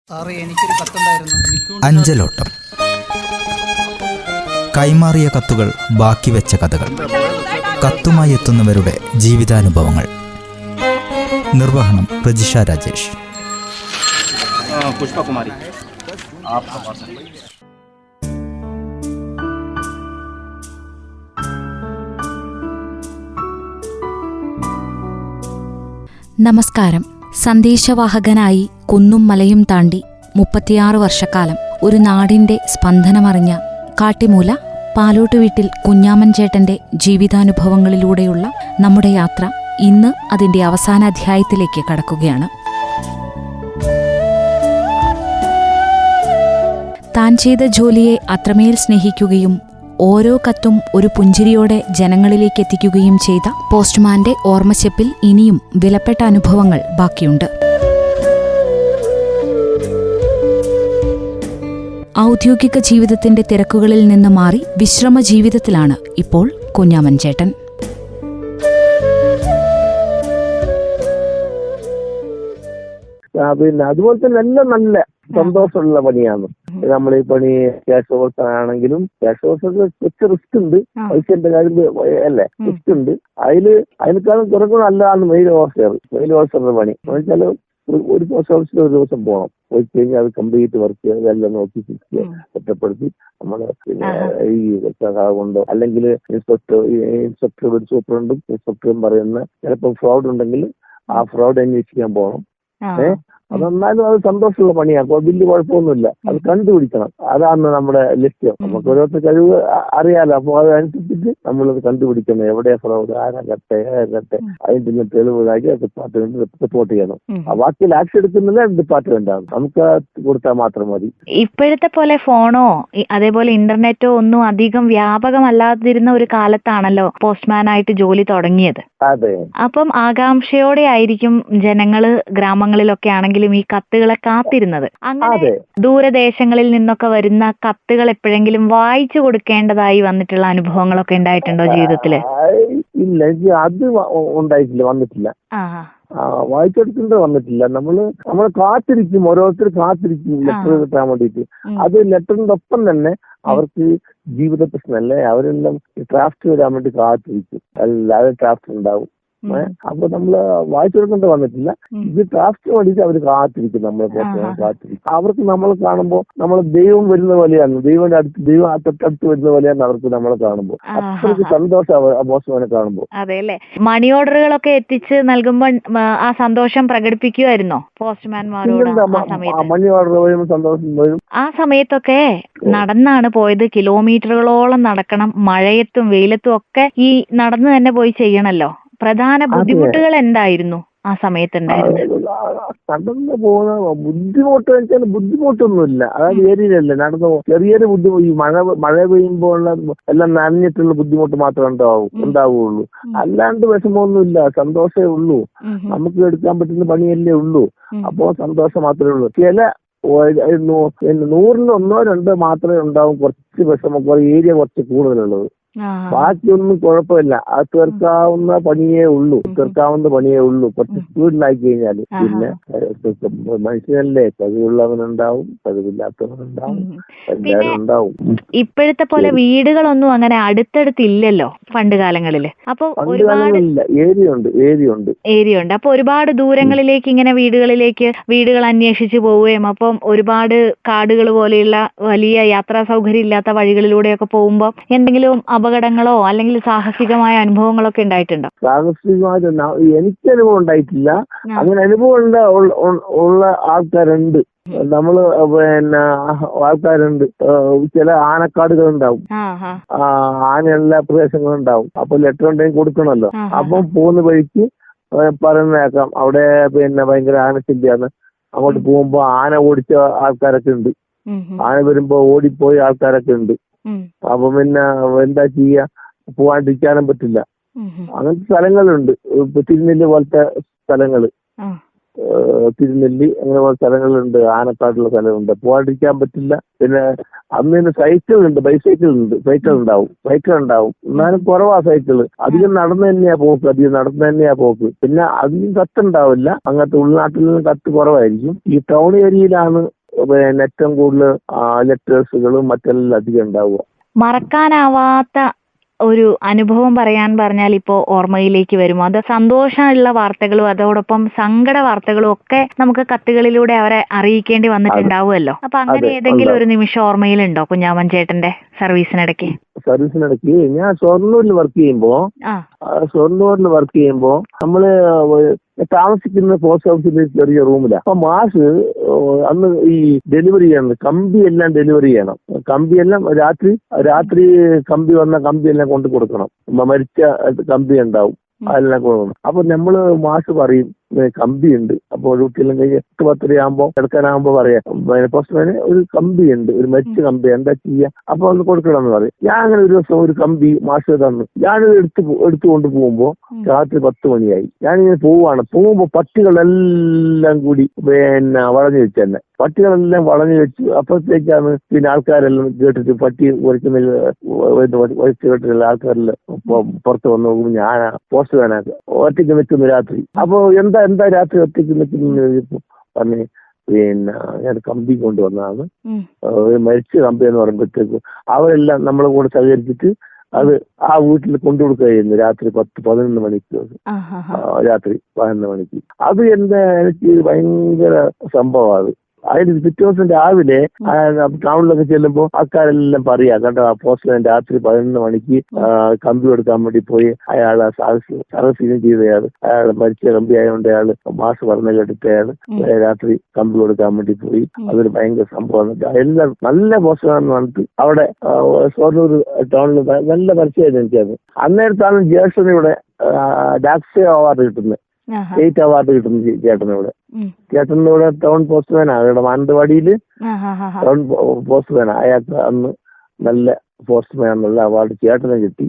സാറേ എനിക്കൊരു കത്തുണ്ടായിരുന്നു. അഞ്ചലോട്ടം. കൈമാറിയ കത്തുകൾ ബാക്കി വെച്ച കഥകൾ. കത്തുമായി എത്തുന്നവരുടെ ജീവിതാനുഭവങ്ങൾ. നിർവഹണം പ്രജിഷ രാജേഷ്. പുഷ്പകുമാരി. നമസ്കാരം. സന്ദേശവാഹകനായി കുന്നും മലയും താണ്ടി 36 വർഷക്കാലം ഒരു നാടിന്റെ സ്പന്ദനമറിഞ്ഞ കാട്ടിമൂല പാലോട്ട് വീട്ടിൽ കുഞ്ഞാമൻ ചേട്ടന്റെ ജീവിതാനുഭവങ്ങളിലൂടെയുള്ള നമ്മുടെ യാത്ര ഇന്ന് അതിന്റെ അവസാന അധ്യായത്തിലേക്ക് കടക്കുകയാണ്. താൻ ചെയ്ത ജോലിയെ അത്രമേൽ സ്നേഹിക്കുകയും ഓരോ കത്തും ഒരു പുഞ്ചിരിയോടെ ജനങ്ങളിലേക്ക് എത്തിക്കുകയും ചെയ്ത പോസ്റ്റ്മാന്റെ ഓർമ്മച്ചെപ്പിൽ ഇനിയും വിലപ്പെട്ട അനുഭവങ്ങൾ ബാക്കിയുണ്ട്. ഔദ്യോഗിക ജീവിതത്തിന്റെ തിരക്കുകളിൽ നിന്ന് മാറി വിശ്രമ ജീവിതത്തിലാണ് ഇപ്പോൾ കുഞ്ഞാമൻ ചേട്ടൻ. പിന്നെ അതുപോലെ തന്നെ എല്ലാം നല്ല സന്തോഷമുള്ള പണിയാണ്. നമ്മൾ ഈ പണി ക്യാഷ് ഓവർസ് ആണെങ്കിലും ക്യാഷ് ഓവർസ് കുറച്ച് റിസ്ക് ഉണ്ട്, പൈസന്റെ കാര്യം അല്ലേ, റിസ്ക് ഉണ്ട്. അതിനേക്കാളും കുറച്ചുകൂടെ നല്ലതാണ് മെയിൽ ഓഫീസറുടെ പണി. എന്ന് വെച്ചാൽ ഒരു പോസ്റ്റ് ഓഫീസിൽ ഒരു ദിവസം പോകണം, പോയി കഴിഞ്ഞാൽ അത് കംപ്ലീറ്റ് വർക്ക് ചെയ്യുക, ഇതെല്ലാം നോക്കി ഫിക്സ് ഒറ്റപ്പെടുത്തി നമ്മള് പിന്നെ ഈ കൊണ്ടോ അല്ലെങ്കിൽ ഇൻസ്പെക്ടർ ഒരു സൂപ്രണ്ടും ഇൻസ്പെക്ടറും പറയുന്ന ചിലപ്പോൾ ഫ്രോഡ് ഉണ്ടെങ്കിൽ ആ ഫ്രോഡ് അന്വേഷിക്കാൻ പോകണം. അതെന്നാലും അത് സന്തോഷമുള്ള പണിയാണ്, വലിയ കുഴപ്പമൊന്നുമില്ല. അത് കണ്ടുപിടിക്കണം, അതാണ് നമ്മുടെ ലക്ഷ്യം. നമുക്ക് ഓരോരുത്തർ കഴിവ് അറിയാലോ, അപ്പോൾ അതനുസരിച്ചിട്ട് നമ്മളത് കണ്ടുപിടിക്കണം. എവിടെയാ ഫ്രോഡ്, ആരകട്ടെ അതിന്റെ തെളിവുകളാക്കി ഡിപ്പാർട്ട്മെന്റ് റിപ്പോർട്ട് ചെയ്യണം. ബാക്കി ആക്ഷൻ എടുക്കുന്നത് ഡിപ്പാർട്ട്മെന്റാണ്, നമുക്ക് കൊടുത്താൽ മാത്രം മതി. ഇപ്പോഴത്തെ പോലെ ഫോണോ അതേപോലെ ഇന്റർനെറ്റോ ഒന്നും അധികം വ്യാപകമല്ലാതിരുന്ന ഒരു കാലത്താണല്ലോ പോസ്റ്റ്മാനായിട്ട് ജോലി തുടങ്ങിയത്. അതെ. അപ്പം ആകാംക്ഷയോടെ ആയിരിക്കും ജനങ്ങള് ഗ്രാമങ്ങളിലൊക്കെ ആണെങ്കിലും ഈ കത്തുകളെ കാത്തിരുന്നത്. അങ്ങനെ ദൂരദേശങ്ങളിൽ നിന്നൊക്കെ വരുന്ന കത്തുകൾ എപ്പോഴെങ്കിലും വായിച്ചു കൊടുക്കേണ്ടതായി വന്നിട്ടുള്ള അനുഭവങ്ങളൊക്കെ ഉണ്ടായിട്ടുണ്ടോ ജീവിതത്തില്? ഇല്ല, അത് ഉണ്ടായിട്ടില്ല, വന്നിട്ടില്ല. വായിച്ചെടുക്കേണ്ടത് വന്നിട്ടില്ല. നമ്മള് കാത്തിരിക്കും, ഓരോരുത്തർ കാത്തിരിക്കും ലെറ്റർ കിട്ടാൻ വേണ്ടിയിട്ട്. അത് ലെറ്ററിന്റെ ഒപ്പം തന്നെ അവർക്ക് ജീവിത പ്രശ്നമല്ലേ, അവരെല്ലാം ഡ്രാഫ്റ്റ് വരാൻ വേണ്ടി കാത്തിരിക്കും. എല്ലാവരും ഡ്രാഫ്റ്റ് ഉണ്ടാവും. അപ്പൊ നമ്മള് വായിച്ചെടുക്കേണ്ടി വന്നിട്ടില്ല. ഇത് ഡ്രാഫ്റ്റ് വേണ്ടിയിട്ട് അവർ കാത്തിരിക്കും, നമ്മളെ കാത്തിരിക്കും. അവർക്ക് നമ്മൾ കാണുമ്പോൾ നമ്മൾ ദൈവം വരുന്ന പോലെയാണ്, ദൈവം തൊട്ടടുത്ത് വരുന്ന പോലെയാണ് അവർക്ക് നമ്മളെ കാണുമ്പോൾ. അത്രയ്ക്ക് സന്തോഷം പോസ്റ്റ്മാനെ കാണുമ്പോൾ. അതെ അല്ലേ. മണി ഓർഡറുകളൊക്കെ എത്തിച്ച് നൽകുമ്പോൾ ആ സന്തോഷം പ്രകടിപ്പിക്കുമായിരുന്നോ പോസ്റ്റ്മാൻമാരോട്? മണി ഓർഡർ വരുമ്പോൾ സന്തോഷം വരും. ആ സമയത്തൊക്കെ നടന്നാണ് പോയത്, കിലോമീറ്ററുകളോളം നടക്കണം, മഴയത്തും വെയിലത്തും ഒക്കെ ഈ നടന്നു തന്നെ പോയി ചെയ്യണല്ലോ. പ്രധാന ബുദ്ധിമുട്ടുകൾ എന്തായിരുന്നു ആ സമയത്തുണ്ടായിരുന്നത്? നടന്നു പോകുന്ന ബുദ്ധിമുട്ട് വെച്ചാൽ ബുദ്ധിമുട്ടൊന്നുമില്ല, അതായത് ഏരിയയിലല്ല നടന്നു ചെറിയൊരു ബുദ്ധിമുട്ട്. ഈ മഴ പെയ്യുമ്പോൾ എല്ലാം നനഞ്ഞിട്ടുള്ള ബുദ്ധിമുട്ട് മാത്രമേ ഉണ്ടാവുകയുള്ളൂ. അല്ലാണ്ട് വിഷമമൊന്നുമില്ല, സന്തോഷമേ ഉള്ളൂ. നമുക്ക് എടുക്കാൻ പറ്റുന്ന പണിയല്ലേ ഉള്ളൂ, അപ്പോ സന്തോഷം മാത്രമേ ഉള്ളൂ. ചില 100-ൽ 1-2 മാത്രമേ ഉണ്ടാവും കുറച്ച് വിഷമം, ഏരിയ കുറച്ച് കൂടുതലുള്ളത്. ബാക്കിയൊന്നും കുഴപ്പമില്ല, അത് തീർക്കാവുന്ന പണിയേ ഉള്ളൂ. കുറച്ച് സ്പീഡിലാക്കി കഴിഞ്ഞാല് പിന്നെ മനുഷ്യനല്ലേ, കഴിവുള്ളവനുണ്ടാവും, കഴിവില്ലാത്തവനുണ്ടാവും, എല്ലാവരും ഉണ്ടാവും. ഇപ്പോഴത്തെ പോലെ വീടുകളൊന്നും അങ്ങനെ അടുത്തടുത്തില്ലല്ലോ പണ്ട് കാലങ്ങളില്. അപ്പൊ ഏരിയ ഉണ്ട്. അപ്പൊ ഒരുപാട് ദൂരങ്ങളിലേക്ക് ഇങ്ങനെ വീടുകൾ അന്വേഷിച്ചു പോവുകയും അപ്പം ഒരുപാട് കാടുകൾ പോലെയുള്ള വലിയ യാത്രാ സൗകര്യം ഇല്ലാത്ത വഴികളിലൂടെയൊക്കെ പോകുമ്പോ എന്തെങ്കിലും അപകടങ്ങളോ അല്ലെങ്കിൽ സാഹസികമായ അനുഭവങ്ങളൊക്കെ ഉണ്ടായിട്ടുണ്ടോ? സാഹസികമായിട്ട് എനിക്ക് അനുഭവം ഉണ്ടായിട്ടില്ല. അങ്ങനെ അനുഭവം ഉള്ള ആൾക്കാരുണ്ട്. നമ്മള് പിന്നെ ആൾക്കാരുണ്ട്. ചില ആനക്കാടുകൾ ഉണ്ടാവും, ആനയുള്ള പ്രദേശങ്ങളും ഉണ്ടാവും. അപ്പൊ ലെറ്റർ ഉണ്ടെങ്കിൽ കൊടുക്കണമല്ലോ. അപ്പം പോകുന്ന വഴിക്ക് പറയുന്നേക്കാം അവിടെ പിന്നെ ഭയങ്കര ആനശല്യാണ്. അങ്ങോട്ട് പോകുമ്പോ ആന ഓടിച്ച ആൾക്കാരൊക്കെ ഉണ്ട്, ആന വരുമ്പോ ഓടിപ്പോയ ആൾക്കാരൊക്കെ ഉണ്ട്. അപ്പൊ പിന്നെ എന്താ ചെയ്യാ, പോവാണ്ടിരിക്കാനും പറ്റില്ല. അങ്ങനത്തെ സ്ഥലങ്ങളുണ്ട്, തിരുനെല്ലി പോലത്തെ സ്ഥലങ്ങള്. തിരുനെല്ലി അങ്ങനെ സ്ഥലങ്ങളുണ്ട്, ആനക്കാടുള്ള സ്ഥലമുണ്ട്. പോകാണ്ടിരിക്കാൻ പറ്റില്ല. പിന്നെ അന്ന് സൈക്കിളുണ്ട്, സൈക്കിൾ ഉണ്ടാവും. എന്നാലും കുറവാ സൈക്കിള്. അധികം നടന്നു തന്നെയാ പോക്ക്. പിന്നെ അധികം കത്തുണ്ടാവില്ല. അങ്ങനത്തെ ഉൾനാട്ടിൽ നിന്ന് കത്ത് കുറവായിരിക്കും. ഈ ടൗൺ ഏരിയയിലാണ് ഏറ്റവും കൂടുതൽ ലെറ്റേഴ്സുകളും മറ്റെല്ലാം അധികം ഉണ്ടാവുക. മറക്കാനാവാത്ത ഒരു അനുഭവം പറഞ്ഞാൽ ഇപ്പോ ഓർമ്മയിലേക്ക് വരുമോ? അത് സന്തോഷമുള്ള വാർത്തകളും അതോടൊപ്പം സങ്കട വാർത്തകളും ഒക്കെ നമുക്ക് കത്തുകളിലൂടെ അവരെ അറിയിക്കേണ്ടി വന്നിട്ടുണ്ടാവുമല്ലോ. അപ്പൊ അങ്ങനെ ഏതെങ്കിലും ഒരു നിമിഷം ഓർമ്മയിലുണ്ടോ കുഞ്ഞാമൻ ചേട്ടന്റെ സർവീസിനിടയ്ക്ക്? ഞാൻ ഷൊർണൂരിൽ വർക്ക് ചെയ്യുമ്പോ നമ്മള് താമസിക്കുന്ന പോസ്റ്റ് ഓഫീസിന്റെ ചെറിയ റൂമിലാണ്. അപ്പൊ മാഷ് അന്ന് ഈ ഡെലിവറി ചെയ്യണം, കമ്പിയെല്ലാം ഡെലിവറി ചെയ്യണം. കമ്പിയെല്ലാം രാത്രി കമ്പി വന്ന കമ്പിയെല്ലാം കൊണ്ട് കൊടുക്കണം. മരിച്ച കമ്പി ഉണ്ടാവും, അതെല്ലാം കൊടുക്കണം. അപ്പൊ നമ്മള് മാഷ് പറയും കമ്പിയുണ്ട്. അപ്പോൾ ഡ്യൂട്ടിയെല്ലാം കഴിഞ്ഞ് 8-10 ആകുമ്പോൾ കിടക്കാനാകുമ്പോ പറയാം, പോസ്റ്റ്മാന് ഒരു കമ്പിയുണ്ട്, ഒരു മരിച്ച കമ്പി, എന്താ ചെയ്യാ? അപ്പൊ ഒന്ന് കൊടുക്കണം എന്ന് പറയും. ഞാൻ അങ്ങനെ ഒരു ദിവസം ഒരു കമ്പി മാഷ് തന്നു. ഞാനിത് എടുത്തുകൊണ്ട് പോകുമ്പോ രാത്രി 10 മണിയായി. ഞാനിങ്ങനെ പോകുമ്പോ പട്ടികളെല്ലാം കൂടി വളഞ്ഞു വെച്ച് തന്നെ. പട്ടികളെല്ലാം വളഞ്ഞു വെച്ച് അപ്പുറത്തേക്കാണ്. പിന്നെ ആൾക്കാരെല്ലാം കേട്ടിട്ട് പട്ടി വലിച്ചു കേട്ടിട്ടുള്ള ആൾക്കാരെല്ലാം പുറത്ത് വന്ന് നോക്കുമ്പോൾ ഞാൻ പോസ്റ്റ്മാനാണ് ഒറ്റയ്ക്ക് നിൽക്കുന്നു രാത്രി. അപ്പൊ എന്താ രാത്രി ഒറ്റയ്ക്ക് നിൽക്കുന്നു പറഞ്ഞ് ഞാൻ കമ്പി കൊണ്ടുവന്നതാണ്, മരിച്ച കമ്പി എന്ന് പറയുമ്പോഴത്തേക്കും അവരെല്ലാം നമ്മളെ കൂടെ സഹകരിച്ചിട്ട് അത് ആ വീട്ടിൽ കൊണ്ടുകൊടുക്കുകയായിരുന്നു. രാത്രി 10-11 മണിക്ക്, രാത്രി 11 മണിക്ക്. അത് എനിക്ക് ഭയങ്കര സംഭവമാണ്. അതിന് പിറ്റേ ദിവസം രാവിലെ ടൗണിലൊക്കെ ചെല്ലുമ്പോൾ ആൾക്കാരെല്ലാം പറയാ, കേട്ടോ പോസ്റ്റ്മാൻ രാത്രി 11 മണിക്ക് കമ്പി കൊടുക്കാൻ വേണ്ടി പോയി, അയാളെ സർവീസിങ് ചെയ്തയാള്, അയാൾ മരിച്ച കമ്പി ആയതുകൊണ്ട് അയാള് മാഷ് പറഞ്ഞ കേട്ടിട്ട് അയാള് രാത്രി കമ്പി കൊടുക്കാൻ വേണ്ടി പോയി. അതൊരു ഭയങ്കര സംഭവം. എല്ലാം നല്ല പോസ്റ്റ്മാൻ പറഞ്ഞിട്ട് അവിടെ ഷൊർണൂർ ടൗണിൽ നല്ല പരിചയമായിരുന്നു എനിക്കത്. അന്നേരത്താണ് ജ്യേഷ്ഠനിവിടെ ഡാക്സെ അവാർഡ് കിട്ടുന്നത്, സ്റ്റേറ്റ് അവാർഡ് കിട്ടുന്നു ചേട്ടനിവിടെ ടൗൺ പോസ്റ്റ്മാനാണ്. ഇവിടെ മാനന്തവാടിയില് ടൗൺ പോസ്റ്റ്മാനാണ്. അയാൾക്ക് അന്ന് നല്ല പോസ്റ്റ്മാൻ എന്നുള്ള അവാർഡ് ചേട്ടന് കിട്ടി.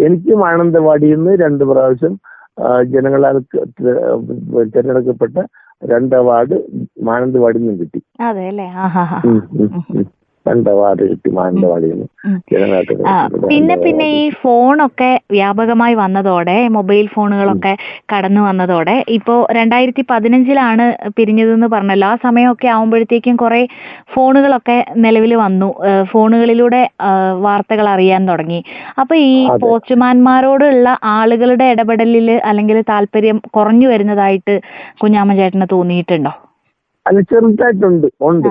എനിക്ക് മാനന്തവാടിയിൽ നിന്ന് 2 പ്രാവശ്യം ജനങ്ങളാൽ തിരഞ്ഞെടുക്കപ്പെട്ട 2 അവാർഡ് മാനന്തവാടിയിൽ നിന്നും കിട്ടി. അവാർഡ് കിട്ടി മാനന്തവാടിയിൽ നിന്ന്. പിന്നെ ഈ ഫോണൊക്കെ വ്യാപകമായി വന്നതോടെ, മൊബൈൽ ഫോണുകളൊക്കെ കടന്നു വന്നതോടെ, ഇപ്പോ 2015 പിരിഞ്ഞതെന്ന് പറഞ്ഞല്ലോ. ആ സമയമൊക്കെ ആവുമ്പോഴത്തേക്കും കുറെ ഫോണുകളൊക്കെ നിലവിൽ വന്നു. ഫോണുകളിലൂടെ വാർത്തകൾ അറിയാൻ തുടങ്ങി. അപ്പൊ ഈ പോസ്റ്റ്മാൻമാരോടുള്ള ആളുകളുടെ ഇടപെടലില് അല്ലെങ്കിൽ താല്പര്യം കുറഞ്ഞു വരുന്നതായിട്ട് കുഞ്ഞാമൻ ചേട്ടന് തോന്നിയിട്ടുണ്ടോ? അത് ചെറുതായിട്ടുണ്ട്, ഉണ്ട്.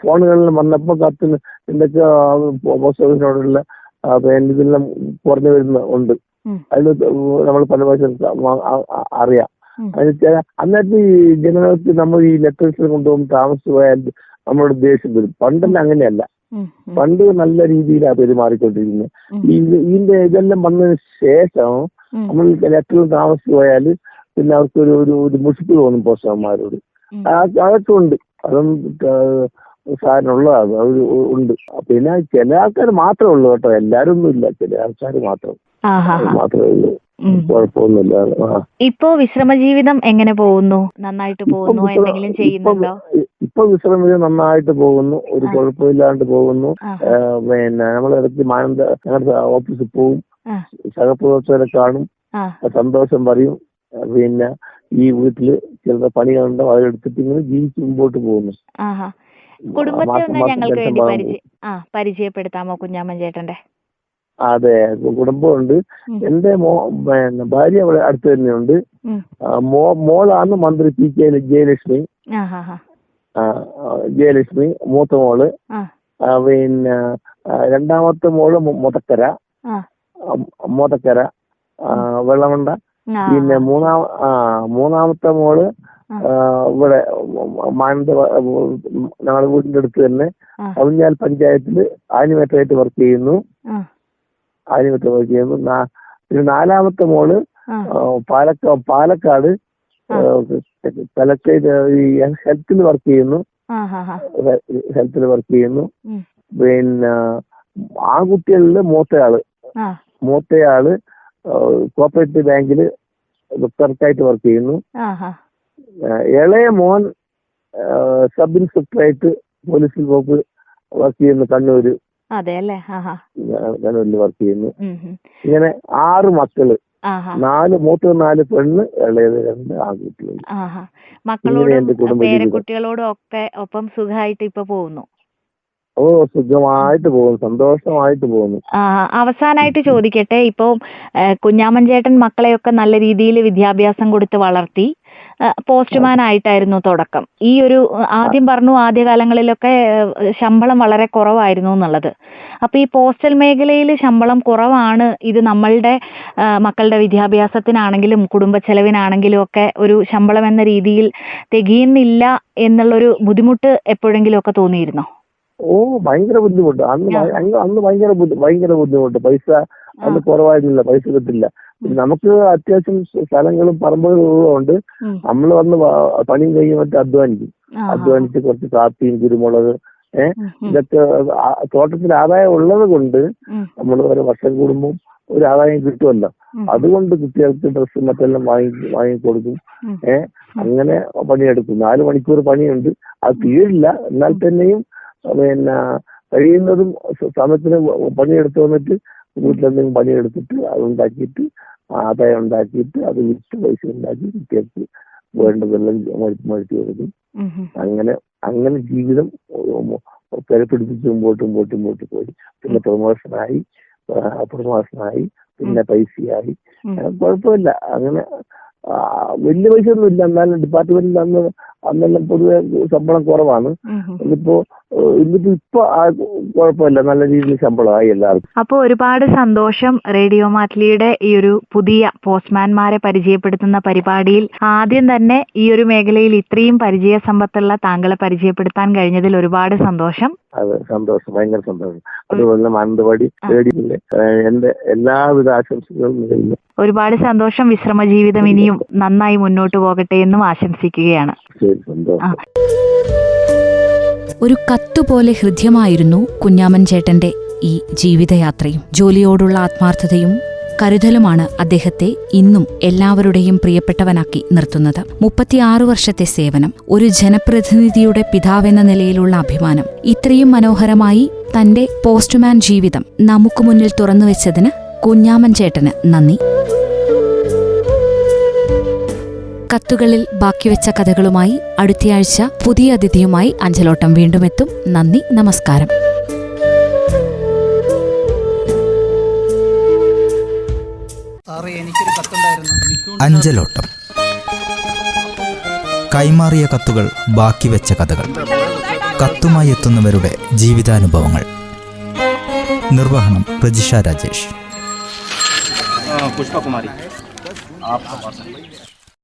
ഫോണുകളിൽ വന്നപ്പോ കത്തിന് എന്തൊക്കെ പോസ്റ്റ് ഓഫീസിനോടുള്ള ഇതെല്ലാം കുറഞ്ഞു വരുന്ന ഉണ്ട്. അതിൽ നമ്മൾ പല ഭാഷ അറിയാം. അന്നേരത്ത് ഈ ജനങ്ങൾക്ക് നമ്മൾ ഈ ലെറ്റേഴ്സിൽ കൊണ്ടുപോകുമ്പോൾ താമസിച്ചു പോയാൽ നമ്മളോട് ദേഷ്യം വരും. പണ്ടെല്ലാം അങ്ങനെയല്ല. പണ്ട് നല്ല രീതിയിലാണ് പെരുമാറിക്കൊണ്ടിരിക്കുന്നത്. ഇതിന്റെ ഇതെല്ലാം വന്നതിന് ശേഷം നമ്മൾ ലെറ്ററിൽ താമസിച്ചു പോയാൽ പിന്നെ അവർക്ക് ഒരു മുഷിപ്പ് തോന്നും പോസ്റ്റർമാരോട്. അതൊക്കെ ഉണ്ട്. അതും സാധനമുള്ളതാണ്, അത് ഉണ്ട്. പിന്നെ ചില ആൾക്കാർ മാത്രമേ ഉള്ളൂ കേട്ടോ, എല്ലാരും ഒന്നും ഇല്ല, ചില ആൾക്കാർ മാത്രമേ ഉള്ളൂ. കുഴപ്പമൊന്നുമില്ല. ഇപ്പോ വിശ്രമ ജീവിതം എങ്ങനെ പോകുന്നു? നന്നായിട്ട് പോകുന്നു? എന്തെങ്കിലും ചെയ്യുന്നുണ്ടോ? ഇപ്പൊ വിശ്രമ ജീവിതം നന്നായിട്ട് പോകുന്നു, ഒരു കുഴപ്പമില്ലാണ്ട് പോകുന്നു. പിന്നെ നമ്മളിടയ്ക്ക് ഞങ്ങളുടെ ഓഫീസിൽ പോവും, സഹപ്രവർത്തകരെ കാണും, സന്തോഷം പറയും. പിന്നെ ഈ വീട്ടില് ചില പണികളുണ്ടോ അതെടുത്തിട്ട് ഇങ്ങനെ ജീവിച്ച് മുമ്പോട്ട് പോകുന്നു. കുടുംബത്തെ ഒന്ന് ഞങ്ങൾക്ക് വേണ്ടി പരിചയപ്പെടുത്താമോ കുഞ്ഞാമൻ ചേട്ടന്റെ? അതെ, കുടുംബമുണ്ട്. എന്റെ ഭാര്യ അവിടെ അടുത്ത് തന്നെയുണ്ട്. മോളാണ് മന്ത്രി PK ജയലക്ഷ്മി, മൂത്ത മോള്. പിന്നെ രണ്ടാമത്തെ മോള് മോതക്കര വെള്ളമണ്ട. പിന്നെ മൂന്നാമത്തെ മോള് ഇവിടെ ഞങ്ങളുടെ വീടിന്റെ അടുത്ത് തന്നെ അവിഞ്ഞാൽ പഞ്ചായത്തില് ആനിമേറ്ററായിട്ട് വർക്ക് ചെയ്യുന്നു. പിന്നെ 4ാമത്തെ മോള് പാലക്കാട് കളക്ടറേറ്റ് ഹെൽത്തിൽ വർക്ക് ചെയ്യുന്നു. പിന്നെ ആൺകുട്ടികളില് മൂത്തയാള് കോപ്പറേറ്റീവ് ബാങ്കില് ക്ലർക്കായിട്ട് വർക്ക് ചെയ്യുന്നു. ആഹാ. ഇളയ മോൻ സബ് ഇൻസ്പെക്ടറായിട്ട് പോലീസിൽ വർക്ക് ചെയ്യുന്നു കണ്ണൂര്. അതെ അല്ലേ? ആഹാ. കണ്ണൂരിൽ വർക്ക് ചെയ്യുന്നു. ഉം, ഉം. ഇങ്ങനെ 6 മക്കള്, ആഹാ. 4 പെണ്ണ്, ഇളയത് 2 ആൺകുട്ടികൾ. ആഹാ. എന്റെ മക്കളോടും കുടുംബ ജീവിതം. പേരക്കുട്ടികളോടും ഒക്കെ ഒപ്പം സുഖമായിട്ട് ഇപ്പൊ പോകുന്നു. ഓ, സുഖമായിട്ട് പോകുന്നു, സന്തോഷമായിട്ട് പോകുന്നു. അവസാനായിട്ട് ചോദിക്കട്ടെ, ഇപ്പോ കുഞ്ഞാമൻ ചേട്ടൻ മക്കളെയൊക്കെ നല്ല രീതിയിൽ വിദ്യാഭ്യാസം കൊടുത്ത് വളർത്തി. പോസ്റ്റ്മാൻ ആയിട്ടായിരുന്നു തുടക്കം. ഈ ഒരു ആദ്യം പറഞ്ഞു ആദ്യകാലങ്ങളിലൊക്കെ ശമ്പളം വളരെ കുറവായിരുന്നു എന്നുള്ളത്. അപ്പൊ ഈ പോസ്റ്റൽ മേഖലയിൽ ശമ്പളം കുറവാണ്, ഇത് നമ്മളുടെ മക്കളുടെ വിദ്യാഭ്യാസത്തിനാണെങ്കിലും കുടുംബ ചെലവിനാണെങ്കിലും ഒക്കെ ഒരു ശമ്പളം എന്ന രീതിയിൽ തികയുന്നില്ല എന്നുള്ളൊരു ബുദ്ധിമുട്ട് എപ്പോഴെങ്കിലും ഒക്കെ തോന്നിയിരുന്നോ? ഓ, ഭയങ്കര ബുദ്ധിമുട്ട്. അന്ന് ഭയങ്കര ബുദ്ധിമുട്ട്. പൈസ അന്ന് കുറവായിരുന്നില്ല, പൈസ കിട്ടില്ല. നമുക്ക് അത്യാവശ്യം സ്ഥലങ്ങളും പറമ്പുകളും ഉള്ളതുകൊണ്ട് നമ്മൾ വന്ന് പണിയും കഴിയും മറ്റേ അധ്വാനിച്ച് കുറച്ച് കാപ്പിയും കുരുമുളക് ഇതൊക്കെ തോട്ടത്തിൽ ആദായം ഉള്ളത് കൊണ്ട് നമ്മൾ ഒരു വർഷം കൂടുമ്പോൾ ഒരു ആദായം കിട്ടുമല്ലോ. അതുകൊണ്ട് കുട്ടികൾക്ക് ഡ്രസ്സ് മറ്റെല്ലാം വാങ്ങിക്കൊടുക്കും. അങ്ങനെ പണിയെടുക്കും. 4 മണിക്കൂർ പണിയുണ്ട്. അത് തീരില്ല, എന്നാൽ തന്നെയും പിന്നെ കഴിയുന്നതും സമയത്തിന് പണിയെടുത്ത് വന്നിട്ട് വീട്ടിലെന്തെങ്കിലും പണിയെടുത്തിട്ട് അതുണ്ടാക്കിയിട്ട് ആദായം ഉണ്ടാക്കിയിട്ട് അത് വിറ്റ് പൈസ ഉണ്ടാക്കി കുട്ടികൾക്ക് വേണ്ടതെല്ലാം മഴുത്തി കൊടുക്കും. അങ്ങനെ ജീവിതം പിടിപ്പിച്ച് മുമ്പോട്ട് പോയി. പിന്നെ പ്രൊമോഷനായി, പിന്നെ പൈസയായി. കുഴപ്പമില്ല. അങ്ങനെ വലിയ പൈസ ഒന്നും ഇല്ല. എന്നാലും ഡിപ്പാർട്ട്മെന്റിൽ അന്നെല്ലാം പൊതുവെ ശമ്പളം കുറവാണ്. ഇന്നിപ്പോ കുഴപ്പമില്ല, നല്ല രീതിയിൽ ശമ്പളമായി എല്ലാവർക്കും. അപ്പൊ ഒരുപാട് സന്തോഷം. റേഡിയോ മാറ്റ്ലിയുടെ ഈ ഒരു പുതിയ പോസ്റ്റ്മാൻമാരെ പരിചയപ്പെടുത്തുന്ന പരിപാടിയിൽ ആദ്യം തന്നെ ഈ ഒരു മേഖലയിൽ ഇത്രയും പരിചയ സമ്പത്തുള്ള താങ്കളെ പരിചയപ്പെടുത്താൻ കഴിഞ്ഞതിൽ ഒരുപാട് സന്തോഷം. അതെ, സന്തോഷം, ഭയങ്കര സന്തോഷം. അതുപോലെ മാനന്തവാടി റേഡിയോയിലെ എന്റെ എല്ലാവിധ ആശംസകളും നേരുന്നു. ഒരുപാട് സന്തോഷം. വിശ്രമ ജീവിതം ഇനിയും നന്നായി മുന്നോട്ട് പോകട്ടെ എന്നും ആശംസിക്കുകയാണ്. ശരി, സന്തോഷം. ഒരു കത്തുപോലെ ഹൃദ്യമായിരുന്നു കുഞ്ഞാമൻ ചേട്ടന്റെ ഈ ജീവിതയാത്രയും. ജോലിയോടുള്ള ആത്മാർത്ഥതയും കരുതലുമാണ് അദ്ദേഹത്തെ ഇന്നും എല്ലാവരുടെയും പ്രിയപ്പെട്ടവനാക്കി നിർത്തുന്നത്. 36 വർഷത്തെ സേവനം, ഒരു ജനപ്രതിനിധിയുടെ പിതാവെന്ന നിലയിലുള്ള അഭിമാനം, ഇത്രയും മനോഹരമായി തന്റെ പോസ്റ്റ്മാൻ ജീവിതം നമുക്ക് മുന്നിൽ തുറന്നുവെച്ചതിന് കുഞ്ഞാമൻ ചേട്ടന് നന്ദി. കത്തുകളിൽ ബാക്കിവെച്ച കഥകളുമായി അടുത്തയാഴ്ച പുതിയ അതിഥിയുമായി അഞ്ചലോട്ടം വീണ്ടും എത്തും. നന്ദി, നമസ്കാരം. സാറേ, എനിക്കൊരു കത്തുണ്ടായിരുന്നു. അഞ്ചലോട്ടം. കൈമാറിയ കത്തുകൾ ബാക്കിവെച്ച കഥകൾ. കത്തുമായി എത്തുന്നവരുടെ ജീവിതാനുഭവങ്ങൾ. നിർവഹണം പ്രജിഷ രാജേഷ്. പുഷ്പകുമാരി.